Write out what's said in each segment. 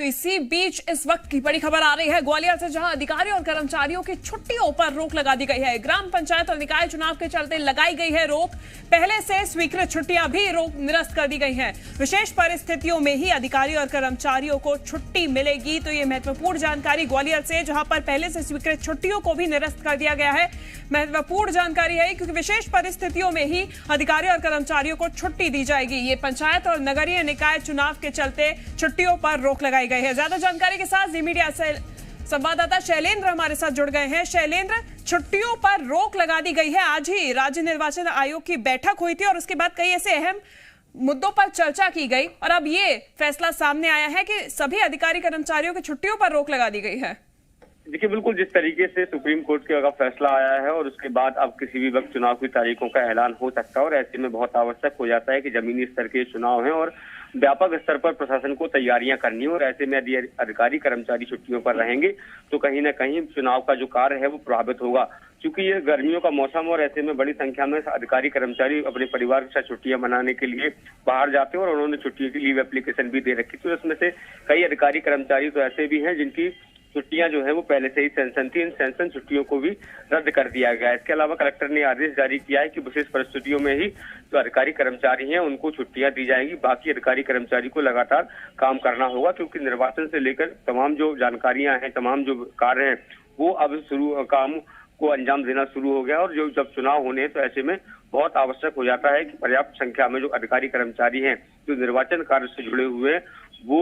तो इसी बीच इस वक्त की बड़ी खबर आ रही है ग्वालियर से, जहां अधिकारियों और कर्मचारियों की छुट्टियों पर रोक लगा दी गई है। ग्राम पंचायत और निकाय चुनाव के चलते लगाई गई है रोक। पहले से स्वीकृत छुट्टियां भी रोक निरस्त कर दी गई हैं। विशेष परिस्थितियों में ही अधिकारियों और कर्मचारियों को छुट्टी मिलेगी। तो ये महत्वपूर्ण जानकारी ग्वालियर से, जहां पर पहले से स्वीकृत छुट्टियों को भी निरस्त कर दिया गया है। महत्वपूर्ण जानकारी है क्योंकि विशेष परिस्थितियों में ही अधिकारियों और कर्मचारियों को छुट्टी दी जाएगी। ये पंचायत और नगरीय निकाय चुनाव के चलते छुट्टियों पर रोक लगाई गई है। ज्यादा जानकारी के साथ जी मीडिया से संवाददाता शैलेंद्र हमारे साथ जुड़ गए हैं। शैलेंद्र, छुट्टियों पर रोक लगा दी गई है। आज ही राज्य निर्वाचन आयोग की बैठक हुई थी और उसके बाद कई ऐसे अहम मुद्दों पर चर्चा की गई और अब ये फैसला सामने आया है कि सभी अधिकारी कर्मचारियों की छुट्टियों पर रोक लगा दी गई है। देखिए, बिल्कुल जिस तरीके से सुप्रीम कोर्ट का फैसला आया है और उसके बाद अब किसी भी वक्त चुनाव की तारीखों का ऐलान हो सकता है और ऐसे में बहुत आवश्यक हो जाता है कि जमीनी स्तर के चुनाव हैं और व्यापक स्तर पर प्रशासन को तैयारियां करनी है और ऐसे में यदि अधिकारी कर्मचारी छुट्टियों पर रहेंगे तो कहीं ना कहीं चुनाव का जो कार्य है वो प्रभावित होगा। क्योंकि ये गर्मियों का मौसम और ऐसे में बड़ी संख्या में अधिकारी कर्मचारी अपने परिवार के साथ छुट्टियां मनाने के लिए बाहर जाते हैं और उन्होंने छुट्टियों की लीव एप्लीकेशन भी दे रखी। तो इसमें से कई अधिकारी कर्मचारी तो ऐसे भी हैं जिनकी छुट्टियां जो है वो पहले से ही सैंक्शन थी। इन सैंक्शन छुट्टियों को भी रद्द कर दिया गया है। इसके अलावा कलेक्टर ने आदेश जारी किया है कि विशेष परिस्थितियों में ही जो अधिकारी कर्मचारी हैं उनको छुट्टियां दी जाएंगी। बाकी अधिकारी कर्मचारी को लगातार काम करना होगा क्योंकि निर्वाचन से लेकर तमाम जो जानकारियां हैं, तमाम जो कार्य हैं वो अब काम को अंजाम देना शुरू हो गया और जो जब चुनाव होने हैं तो ऐसे में बहुत आवश्यक हो जाता है कि पर्याप्त संख्या में जो अधिकारी कर्मचारी हैं जो निर्वाचन कार्य से जुड़े हुए हैं वो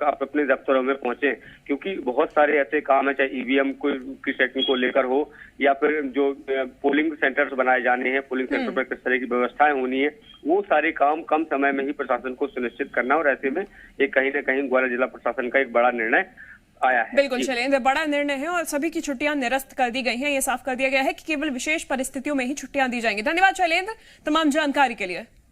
अपने दफ्तरों में पहुंचे, क्योंकि बहुत सारे ऐसे काम है, चाहे ईवीएम की सेटिंग को लेकर हो या फिर जो पोलिंग सेंटर्स बनाए जाने हैं, पोलिंग सेंटर पर किस तरह की व्यवस्थाएं होनी है, वो सारे काम कम समय में ही प्रशासन को सुनिश्चित करना और ऐसे में ये कहीं ना कहीं ग्वालियर जिला प्रशासन का एक बड़ा निर्णय आया है। बिल्कुल शैलेंद्र, बड़ा निर्णय है और सभी की छुट्टियां निरस्त कर दी गई हैं। ये साफ कर दिया गया है कि केवल विशेष परिस्थितियों में ही छुट्टियां दी जाएंगी। धन्यवाद शैलेंद्र तमाम जानकारी के लिए।